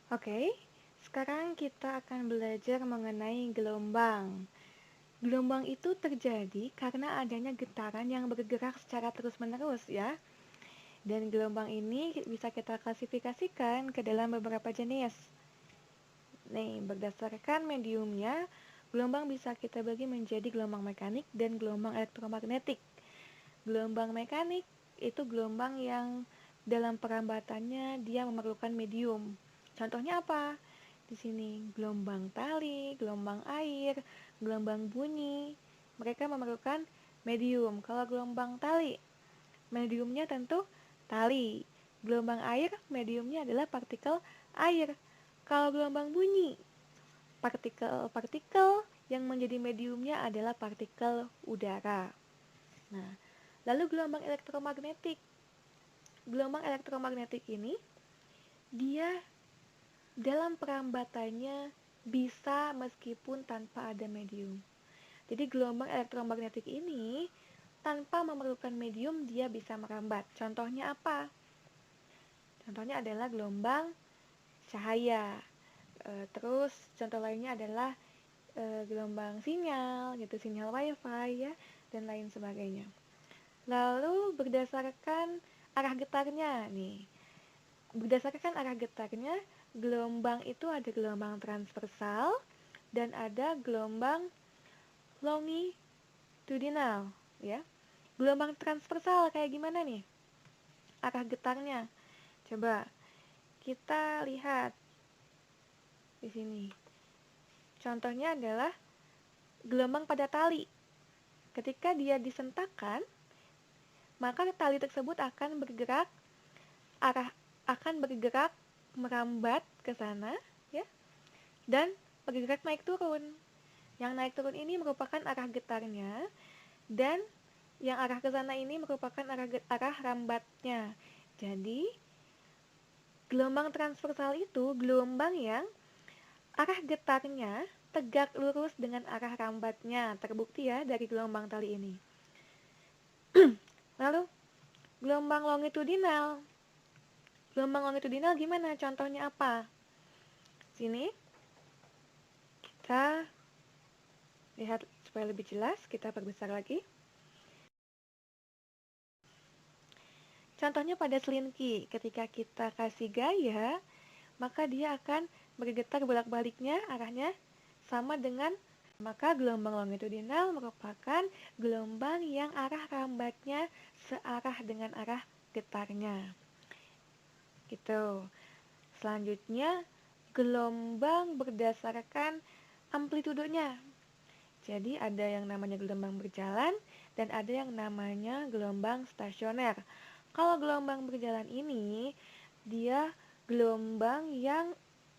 Oke, sekarang kita akan belajar mengenai gelombang. Gelombang itu terjadi karena adanya getaran yang bergerak secara terus-menerus ya. Dan gelombang ini bisa kita klasifikasikan ke dalam beberapa jenis. Nih, berdasarkan mediumnya, gelombang bisa kita bagi menjadi gelombang mekanik dan gelombang elektromagnetik. Gelombang mekanik itu gelombang yang dalam perambatannya dia memerlukan medium. Contohnya apa? Di sini gelombang tali, gelombang air, gelombang bunyi. Mereka memerlukan medium. Kalau gelombang tali, mediumnya tentu tali. Gelombang air, mediumnya adalah partikel air. Kalau gelombang bunyi, partikel-partikel yang menjadi mediumnya adalah partikel udara. Nah, lalu gelombang elektromagnetik. Gelombang elektromagnetik ini dia dalam perambatannya bisa meskipun tanpa ada medium. Jadi gelombang elektromagnetik ini tanpa memerlukan medium dia bisa merambat. Contohnya apa? Contohnya adalah gelombang cahaya. Terus contoh lainnya adalah gelombang sinyal, gitu, sinyal wifi ya, dan lain sebagainya. Lalu berdasarkan arah getarnya nih. Berdasarkan arah getarnya, gelombang itu ada gelombang transversal dan ada gelombang longitudinal ya. Gelombang transversal kayak gimana nih? Arah getarnya. Coba kita lihat di sini. Contohnya adalah gelombang pada tali. Ketika dia disentakkan, maka tali tersebut arah akan bergerak merambat ke sana ya, dan bergerak naik turun. Yang naik turun ini merupakan arah getarnya, dan yang arah ke sana ini merupakan arah rambatnya. Jadi gelombang transversal itu gelombang yang arah getarnya tegak lurus dengan arah rambatnya. Terbukti ya dari gelombang tali ini. Lalu gelombang longitudinal. Gelombang longitudinal gimana? Contohnya apa? Sini kita lihat supaya lebih jelas, kita perbesar lagi. Contohnya pada selinki, ketika kita kasih gaya, maka dia akan bergetar bolak-baliknya arahnya sama dengan, maka gelombang longitudinal merupakan gelombang yang arah rambatnya searah dengan arah getarnya. Gitu. Selanjutnya, gelombang berdasarkan amplitudenya. Jadi ada yang namanya gelombang berjalan dan ada yang namanya gelombang stasioner. Kalau gelombang berjalan ini, dia gelombang yang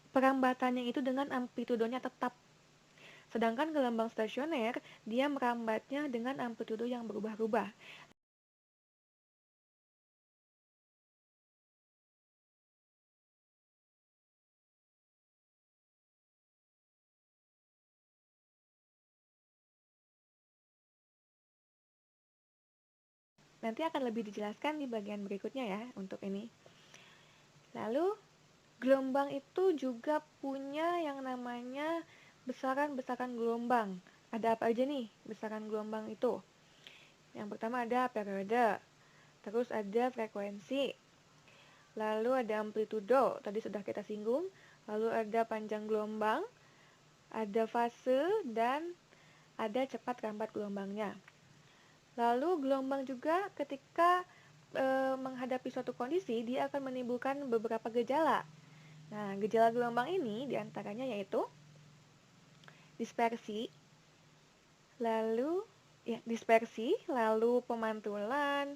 perambatannya itu dengan amplitudonya tetap. Sedangkan gelombang stasioner, dia merambatnya dengan amplitudo yang berubah-ubah. Nanti akan lebih dijelaskan di bagian berikutnya ya untuk ini. Lalu, gelombang itu juga punya yang namanya besaran-besaran gelombang. Ada apa aja nih besaran gelombang itu? Yang pertama ada periode, terus ada frekuensi, lalu ada amplitudo, tadi sudah kita singgung, lalu ada panjang gelombang, ada fase, dan ada cepat rambat gelombangnya. Lalu gelombang juga ketika menghadapi suatu kondisi, dia akan menimbulkan beberapa gejala. Nah, gejala gelombang ini diantaranya yaitu dispersi, lalu pemantulan,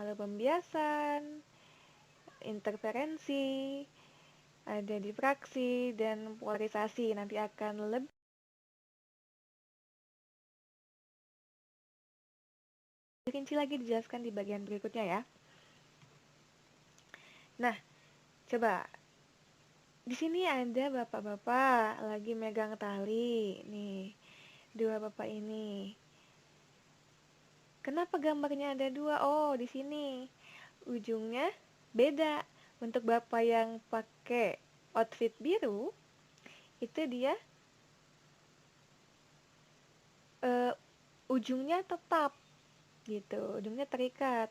lalu pembiasan, interferensi, ada difraksi, dan polarisasi. Nanti akan lebih rinci lagi dijelaskan di bagian berikutnya ya. Nah, coba di sini ada bapak-bapak lagi megang tali nih, dua bapak ini. Kenapa gambarnya ada dua? Oh, di sini ujungnya beda. Untuk bapak yang pakai outfit biru, itu dia uh, ujungnya tetap gitu, ujungnya terikat.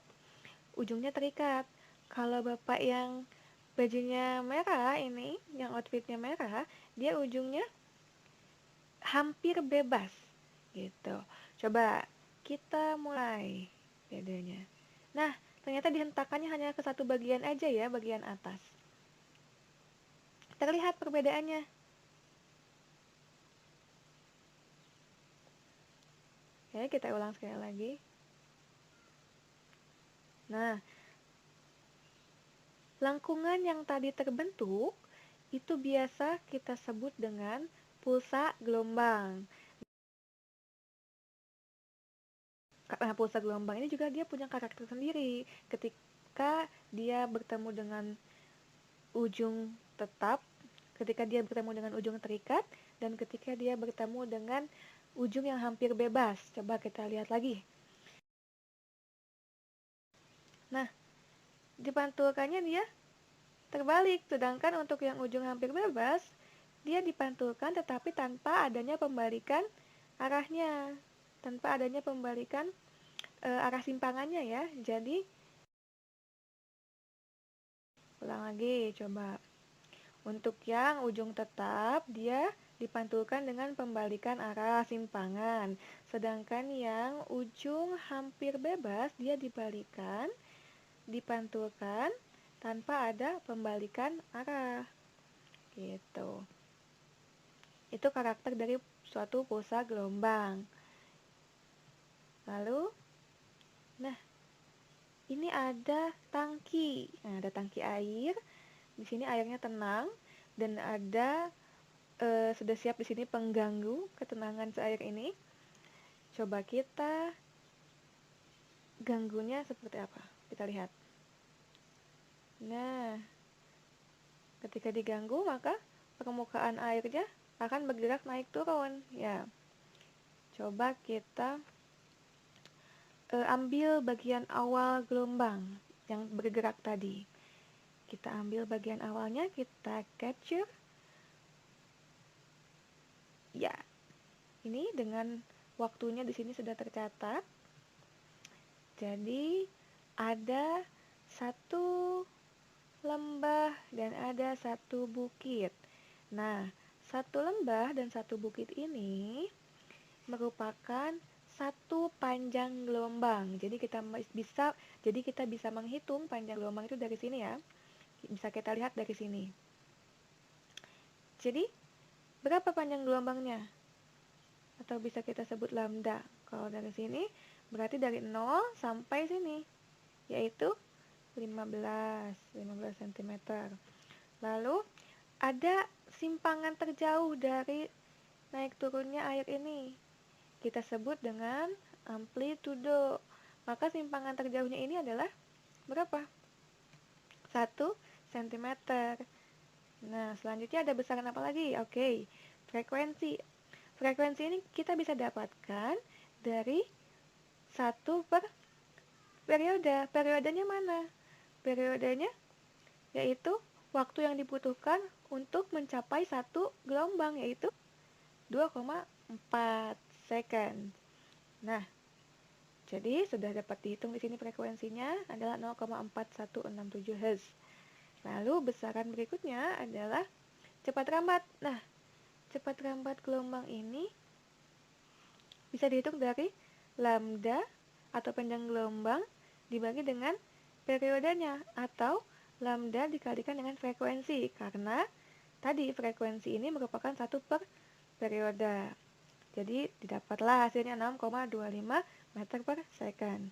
Kalau bapak yang bajunya merah ini, yang outfitnya merah, dia ujungnya hampir bebas gitu. Coba kita mulai bedanya. Nah, ternyata dihentakannya hanya ke satu bagian aja ya, bagian atas. Terlihat perbedaannya. Ya, kita ulang sekali lagi. Nah, lengkungan yang tadi terbentuk itu biasa kita sebut dengan pulsa gelombang. Karena pulsa gelombang ini juga dia punya karakter sendiri. Ketika dia bertemu dengan ujung tetap, ketika dia bertemu dengan ujung terikat, dan ketika dia bertemu dengan ujung yang hampir bebas. Coba kita lihat lagi. Nah, dipantulkannya dia terbalik, sedangkan untuk yang ujung hampir bebas, dia dipantulkan tetapi tanpa adanya pembalikan arahnya, tanpa adanya pembalikan arah simpangannya ya. Jadi, ulang lagi, coba. Untuk yang ujung tetap, dia dipantulkan dengan pembalikan arah simpangan. Sedangkan yang ujung hampir bebas, dia dipantulkan tanpa ada pembalikan arah. Gitu. Itu karakter dari suatu pulsa gelombang. Lalu, nah, ini ada tangki. Nah, ada tangki air. Di sini airnya tenang dan ada sudah siap di sini pengganggu ketenangan si air ini. Coba kita ganggunya seperti apa? Kita lihat. Nah, ketika diganggu maka permukaan airnya akan bergerak naik turun. Ya, coba kita ambil bagian awal gelombang yang bergerak tadi. Kita ambil bagian awalnya, kita capture. Ya, ini dengan waktunya di sini sudah tercatat. Jadi ada satu lembah dan ada satu bukit. Nah, satu lembah dan satu bukit ini merupakan satu panjang gelombang. Jadi kita bisa menghitung panjang gelombang itu dari sini ya. Bisa kita lihat dari sini. Jadi, berapa panjang gelombangnya? Atau bisa kita sebut lambda. Kalau dari sini berarti dari 0 sampai sini, yaitu 15 cm. Lalu ada simpangan terjauh dari naik turunnya air ini. Kita sebut dengan amplitudo. Maka simpangan terjauhnya ini adalah berapa? 1 cm. Nah, selanjutnya ada besaran apa lagi? Oke, frekuensi. Frekuensi ini kita bisa dapatkan dari 1 per periode. Periodenya mana? Periodenya yaitu waktu yang dibutuhkan untuk mencapai satu gelombang, yaitu 2,4 second. Nah, jadi sudah dapat dihitung di sini frekuensinya adalah 0,4167 Hz. Lalu besaran berikutnya adalah cepat rambat. Nah, cepat rambat gelombang ini bisa dihitung dari lambda atau panjang gelombang dibagi dengan periodenya atau lambda dikalikan dengan frekuensi, karena tadi frekuensi ini merupakan 1 per periode. Jadi didapatlah hasilnya 6,25 meter per second.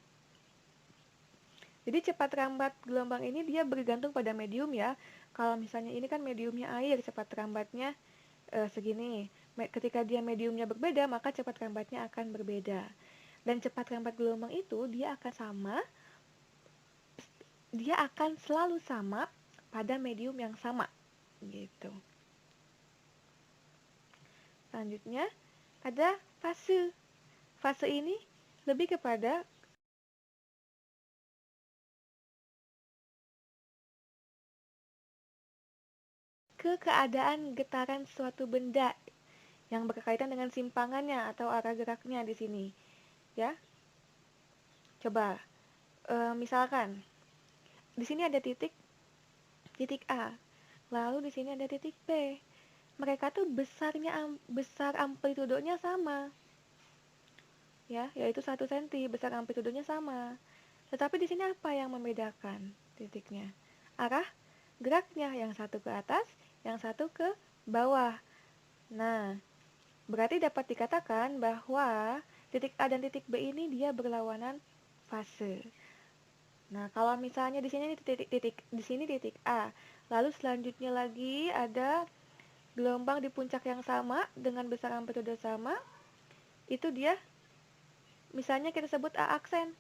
Jadi cepat rambat gelombang ini dia bergantung pada medium ya. Kalau misalnya ini kan mediumnya air, cepat rambatnya segini. Ketika dia mediumnya berbeda, maka cepat rambatnya akan berbeda. Dan cepat rambat gelombang itu dia akan selalu sama pada medium yang sama gitu. Selanjutnya ada fase. Fase ini lebih kepada ke keadaan getaran suatu benda yang berkaitan dengan simpangannya atau arah geraknya di sini, ya. Coba, misalkan di sini ada titik titik A, lalu di sini ada titik B. Mereka tuh besar amplitudonya sama, ya, yaitu 1 cm, besar amplitudonya sama. Tetapi di sini apa yang membedakan titiknya? Arah geraknya, yang satu ke atas, yang satu ke bawah. Nah, berarti dapat dikatakan bahwa titik A dan titik B ini dia berlawanan fase. Nah, kalau misalnya di sini titik A, lalu selanjutnya lagi ada gelombang di puncak yang sama dengan besar amplitudo sama, itu dia misalnya kita sebut A aksen.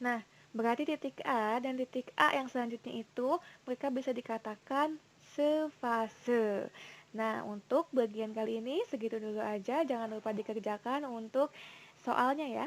Nah, berarti titik A dan titik A yang selanjutnya itu mereka bisa dikatakan sefase. Nah, untuk bagian kali ini segitu dulu aja. Jangan lupa dikerjakan untuk soalnya ya.